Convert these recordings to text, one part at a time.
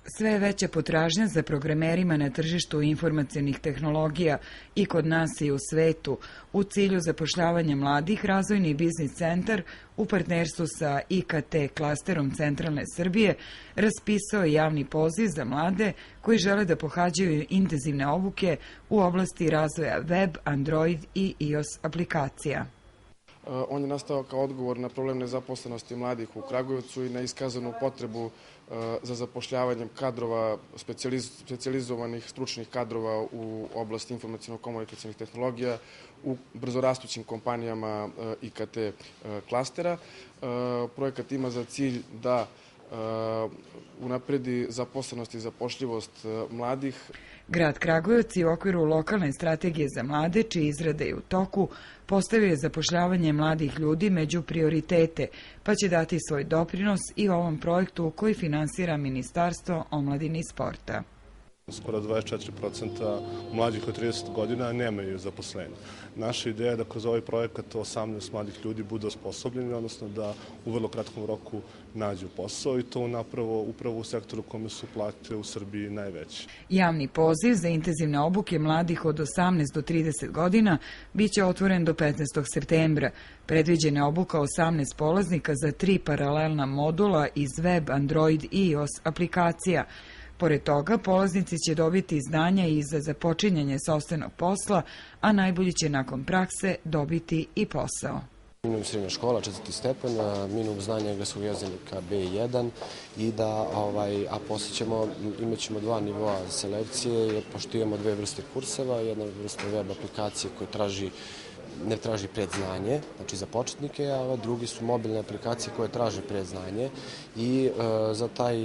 Sve je veća potražnja za programerima na tržištu informacionih tehnologija i kod nas i u svetu. U cilju zapošljavanja mladih, Razvojni biznis centar u partnerstvu sa IKT klasterom Centralne Srbije raspisao je javni poziv za mlade koji žele da pohađaju intenzivne obuke u oblasti razvoja web, Android i iOS aplikacija. On je nastao kao odgovor na problem nezaposlenosti mladih u Kragujevcu i na iskazanu potrebu za zapošljavanjem kadrova, specijalizovanih stručnih kadrova u oblasti informaciono-komunikacionih tehnologija u brzorastućim kompanijama IKT klastera. Projekat ima za cilj da unapredi zaposlenost i zapošljivost mladih. Grad Kragujevac i u okviru lokalne strategije za mlade, čiji izrada je u toku, postavio je zapošljavanje mladih ljudi među prioritete, pa će dati svoj doprinos i ovom projektu koji finansira Ministarstvo omladine i sporta. Skoro 24% mlađih od 30 godina nemaju zaposlenje. Naša ideja je da kroz ovaj projekat 18 mladih ljudi budu osposobljeni, odnosno da u vrlo kratkom roku nađu posao i to upravo u sektoru kome su plate u Srbiji najveće. Javni poziv za intenzivne obuke mladih od 18 do 30 godina biće otvoren do 15. septembra. Predviđena je obuka 18 polaznika za 3 paralelna modula iz web, Android i iOS aplikacija. Pored toga, polaznici će dobiti znanja i za započinjanje sopstvenog posla, a najbolji će nakon prakse dobiti i posao. Minimum srednja škola, 4. stepen, minimum znanja engleskog jezika B1 i a poslije imat ćemo 2 nivoa selekcije, pošto imamo 2 vrste kurseva, jedna vrsta web aplikacije koja ne traži predznanje, znači za početnike, a drugi su mobilne aplikacije koje traže predznanje i za taj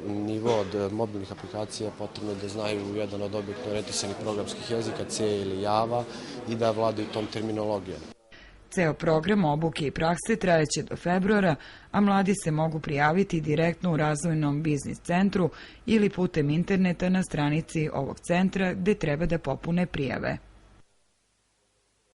nivo od mobilnih aplikacija potrebno je da znaju jedan od objektno orijentisanih programskih jezika, C ili Java, i da vladaju tom terminologijom. Ceo program obuke i prakse trajeće do februara, a mladi se mogu prijaviti direktno u Razvojnom biznis centru ili putem interneta na stranici ovog centra gde treba da popune prijave.